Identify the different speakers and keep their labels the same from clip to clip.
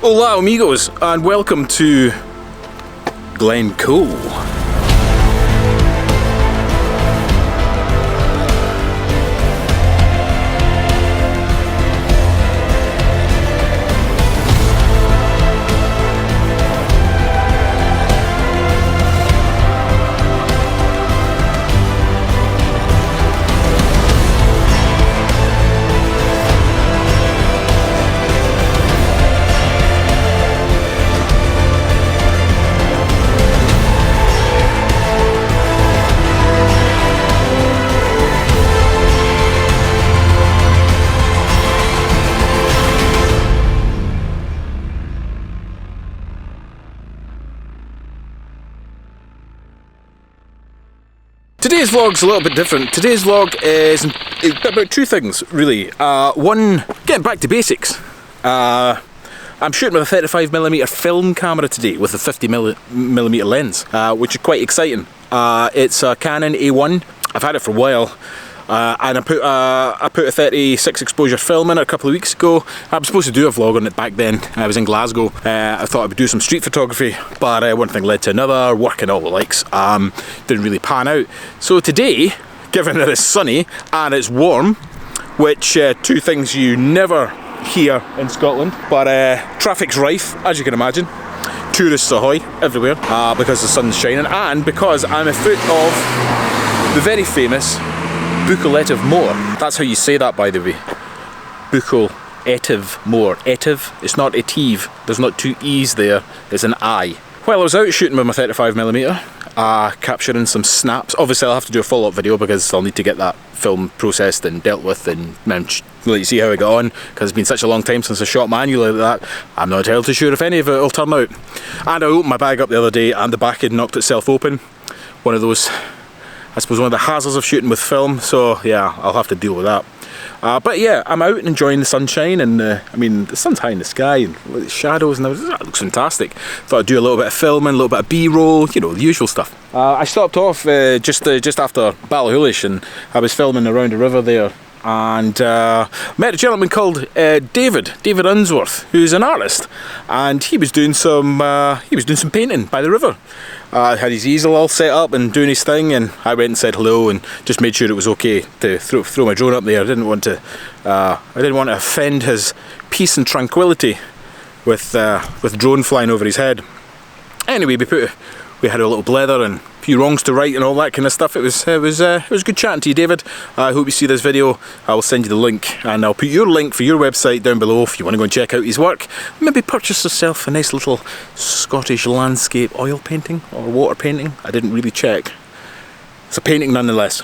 Speaker 1: Hola amigos, and welcome to Glencoe. Today's vlog's a little bit different. Today's vlog is about two things, really. One, getting back to basics. I'm shooting with a 35mm film camera today with a 50mm lens, which is quite exciting. It's a Canon A1. I've had it for a while. And I put a 36 exposure film in it a couple of weeks ago. I was supposed to do a vlog on it back then. I was in Glasgow. I thought I would do some street photography, but one thing led to another, work and all the likes. Didn't really pan out. So today, given that it's sunny and it's warm, which two things you never hear in Scotland, but traffic's rife, as you can imagine. Tourists ahoy everywhere because the sun's shining, and because I'm afoot of the very famous Buachaille Etive Mòr. That's how you say that, by the way. Buachaille Etive Mòr. Etive, it's not etive. There's not two E's there, there's an I. While I was out shooting with my 35mm, capturing some snaps. Obviously I'll have to do a follow-up video because I'll need to get that film processed and dealt with and let you see how it got on, because it's been such a long time since I shot manually like that. I'm not entirely sure if any of it will turn out. And I opened my bag up the other day and the back had knocked itself open. One of those, I suppose, one of the hazards of shooting with film, so yeah, I'll have to deal with that. But yeah, I'm out and enjoying the sunshine, and I mean, the sun's high in the sky and the shadows and everything. That looks fantastic. Thought I'd do a little bit of filming, a little bit of B-roll, you know, the usual stuff. I stopped off just after Buachaille, and I was filming around the river there, and met a gentleman called David Unsworth, who's an artist, and he was doing some painting by the river. Had his easel all set up and doing his thing, and I went and said hello and just made sure it was okay to throw my drone up there. I didn't want to offend his peace and tranquility with drone flying over his head. Anyway, we had a little blether and a few wrongs to right and all that kind of stuff. It was good chatting to you, David. I hope you see this video. I will send you the link, and I'll put your link for your website down below if you want to go and check out his work. Maybe purchase yourself a nice little Scottish landscape oil painting or water painting. I didn't really check. It's a painting nonetheless.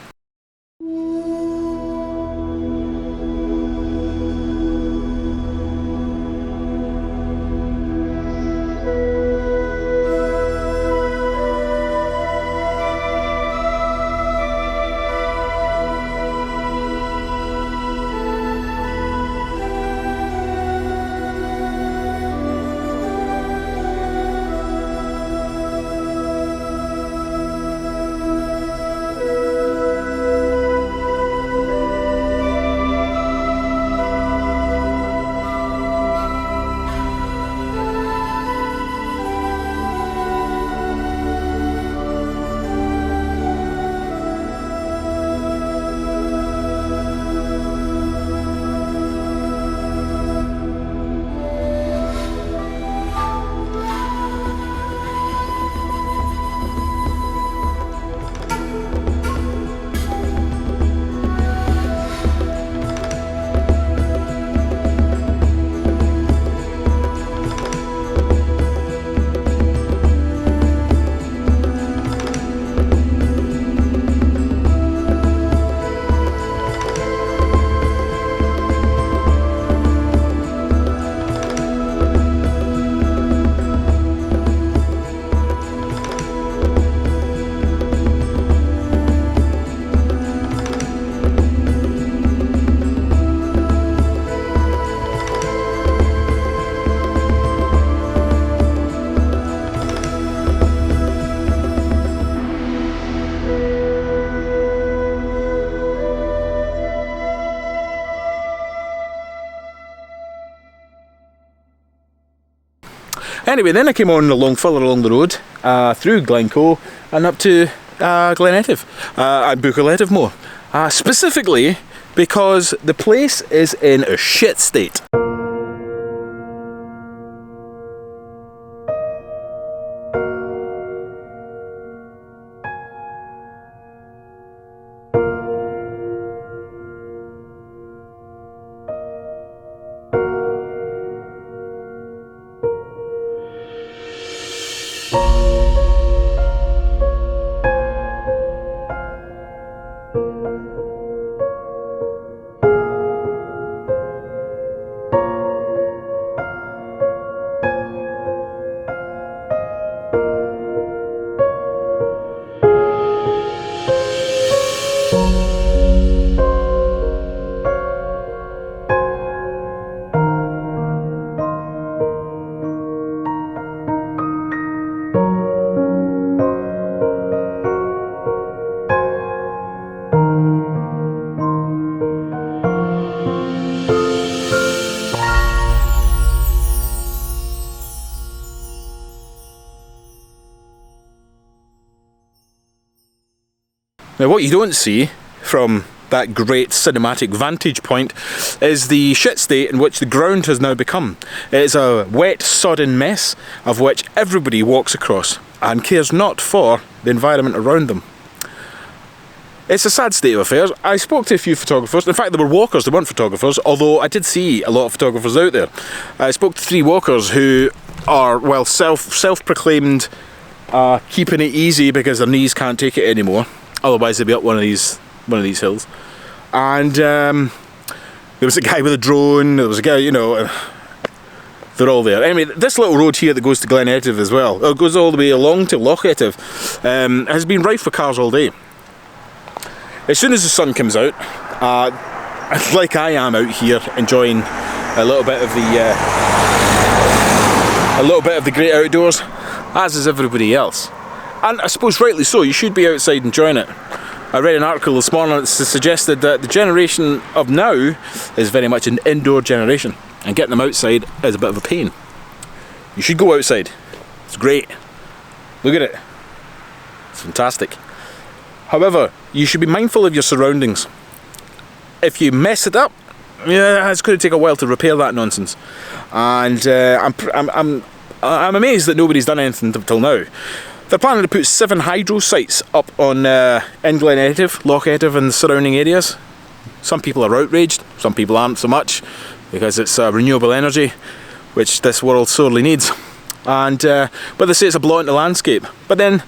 Speaker 1: Anyway, then I came on further along the road, through Glencoe and up to Buachaille Etive Mòr. Specifically because the place is in a shit state. Now what you don't see from that great cinematic vantage point is the shit state in which the ground has now become. It is a wet, sodden mess of which everybody walks across and cares not for the environment around them. It's a sad state of affairs. I spoke to a few photographers. In fact, there were walkers, they weren't photographers, although I did see a lot of photographers out there. I spoke to 3 walkers who are, well, self-proclaimed keeping it easy because their knees can't take it anymore. Otherwise they'd be up one of these hills. And there was a guy with a drone, there was a guy, you know, they're all there. Anyway, this little road here that goes to Glen Etive as well, it goes all the way along to Loch Etive, has been rife for cars all day. As soon as the sun comes out, like I am out here enjoying a little bit of the great outdoors, as is everybody else. And I suppose rightly so, you should be outside enjoying it. I read an article this morning that suggested that the generation of now is very much an indoor generation, and getting them outside is a bit of a pain. You should go outside. It's great. Look at it. It's fantastic. However, you should be mindful of your surroundings. If you mess it up, yeah, it's going to take a while to repair that nonsense. And I'm amazed that nobody's done anything until now. They're planning to put 7 hydro sites up on in Glen Etive, Loch Etive and the surrounding areas. Some people are outraged, some people aren't so much, because it's renewable energy, which this world sorely needs. And but they say it's a blot in the landscape. But then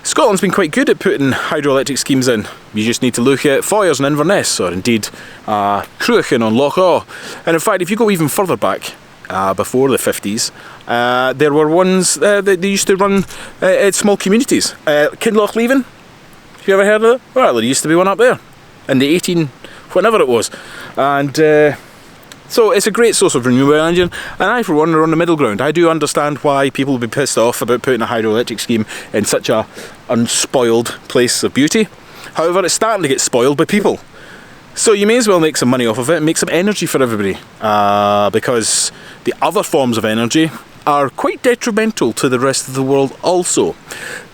Speaker 1: Scotland's been quite good at putting hydroelectric schemes in. You just need to look at Foyers in Inverness, or indeed Cruachan on Loch Awe. And in fact, if you go even further back, before the 50s, there were ones that they used to run at small communities. Kinloch Leven, have you ever heard of it? Well, there used to be one up there in the whenever it was. And so it's a great source of renewable energy, and I for one are on the middle ground. I do understand why people would be pissed off about putting a hydroelectric scheme in such a unspoiled place of beauty. However, it's starting to get spoiled by people. So you may as well make some money off of it and make some energy for everybody, because the other forms of energy are quite detrimental to the rest of the world also.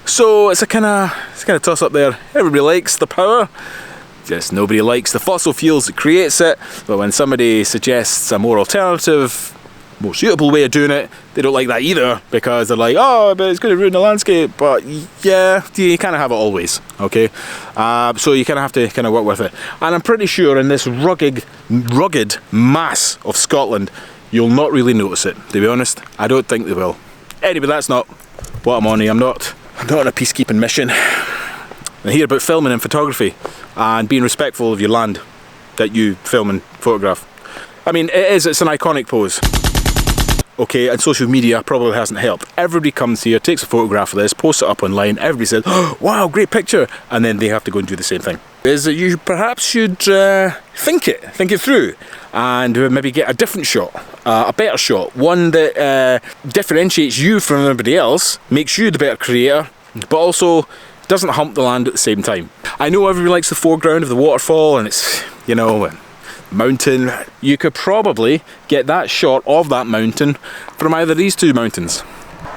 Speaker 1: So it's a kind of toss up there. Everybody likes the power, just nobody likes the fossil fuels that creates it. But when somebody suggests a more alternative, more suitable way of doing it, they don't like that either, because they're like, oh, but it's going to ruin the landscape. But yeah, you kind of have it always, okay? So you kind of have to kind of work with it. And I'm pretty sure in this rugged mass of Scotland, you'll not really notice it, to be honest. I don't think they will. Anyway, that's not what I'm on here. I'm not on a peacekeeping mission. I'm here about filming and photography and being respectful of your land that you film and photograph. I mean, it's an iconic pose. Okay, and social media probably hasn't helped. Everybody comes here, takes a photograph of this, posts it up online, everybody says, oh, wow, great picture, and then they have to go and do the same thing. Is that you perhaps should think it through, and maybe get a different shot, a better shot, one that differentiates you from everybody else, makes you the better creator, but also doesn't hump the land at the same time. I know everybody likes the foreground of the waterfall, and it's, you know, mountain. You could probably get that shot of that mountain from either of these two mountains.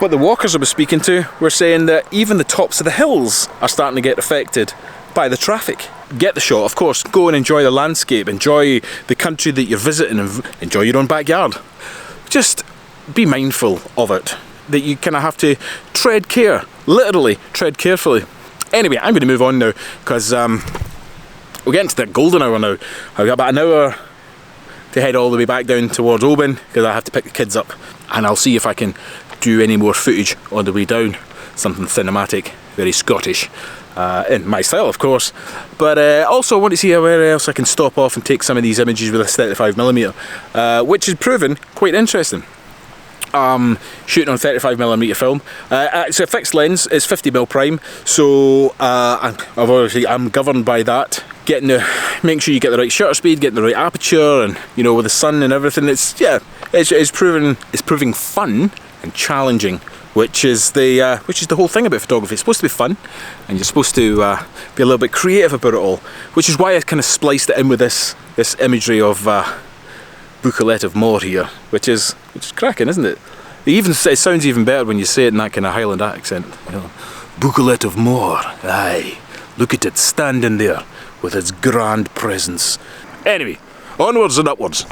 Speaker 1: But the walkers I was speaking to were saying that even the tops of the hills are starting to get affected by the traffic. Get the shot, of course, go and enjoy the landscape, enjoy the country that you're visiting, and enjoy your own backyard. Just be mindful of it, that you kind of have to tread care, literally tread carefully. Anyway, I'm going to move on now, because we're getting to the golden hour now. I've got about an hour to head all the way back down towards Oban, because I have to pick the kids up, and I'll see if I can do any more footage on the way down, something cinematic, very Scottish, in my style of course, but also I want to see where else I can stop off and take some of these images with this 35mm, which has proven quite interesting. Shooting on 35mm film. It's a fixed lens, it's 50mm prime, so I'm governed by that. Making sure you get the right shutter speed, getting the right aperture, and you know, with the sun and everything, it's proving fun and challenging, which is the whole thing about photography. It's supposed to be fun, and you're supposed to be a little bit creative about it all, which is why I kind of spliced it in with this imagery of Buachaille Etive Mòr here, which is cracking, isn't it? It sounds even better when you say it in that kind of Highland accent. You know, Buachaille Etive Mòr, aye, look at it standing there with its grand presence. Anyway, onwards and upwards.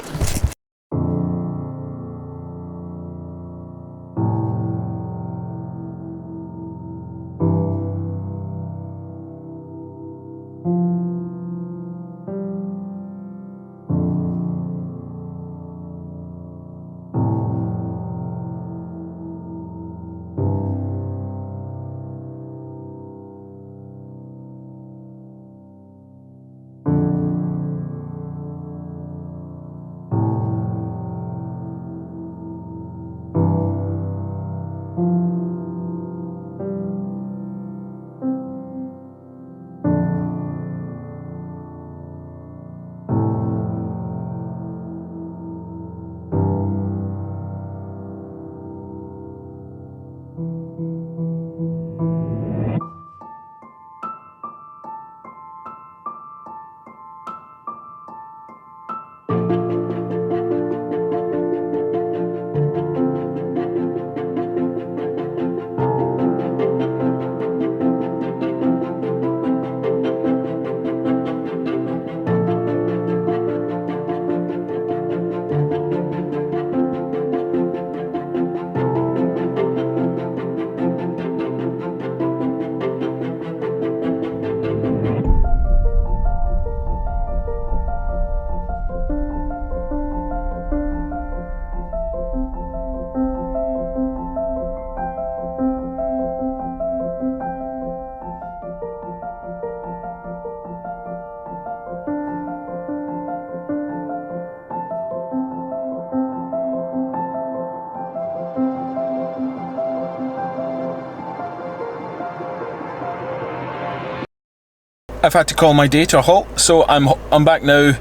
Speaker 1: I've had to call my day to a halt, so I'm back now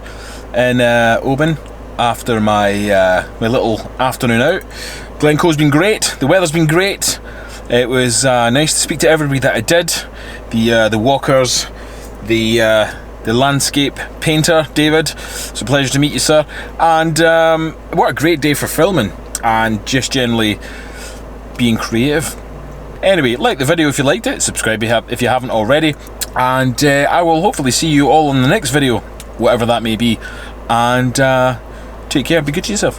Speaker 1: in Oban after my little afternoon out. Glencoe's been great, the weather's been great. It was nice to speak to everybody that I did, the walkers, the landscape painter, David. It's a pleasure to meet you, sir. And what a great day for filming and just generally being creative. Anyway, like the video if you liked it, subscribe if you haven't already, and I will hopefully see you all in the next video, whatever that may be. And take care, be good to yourself.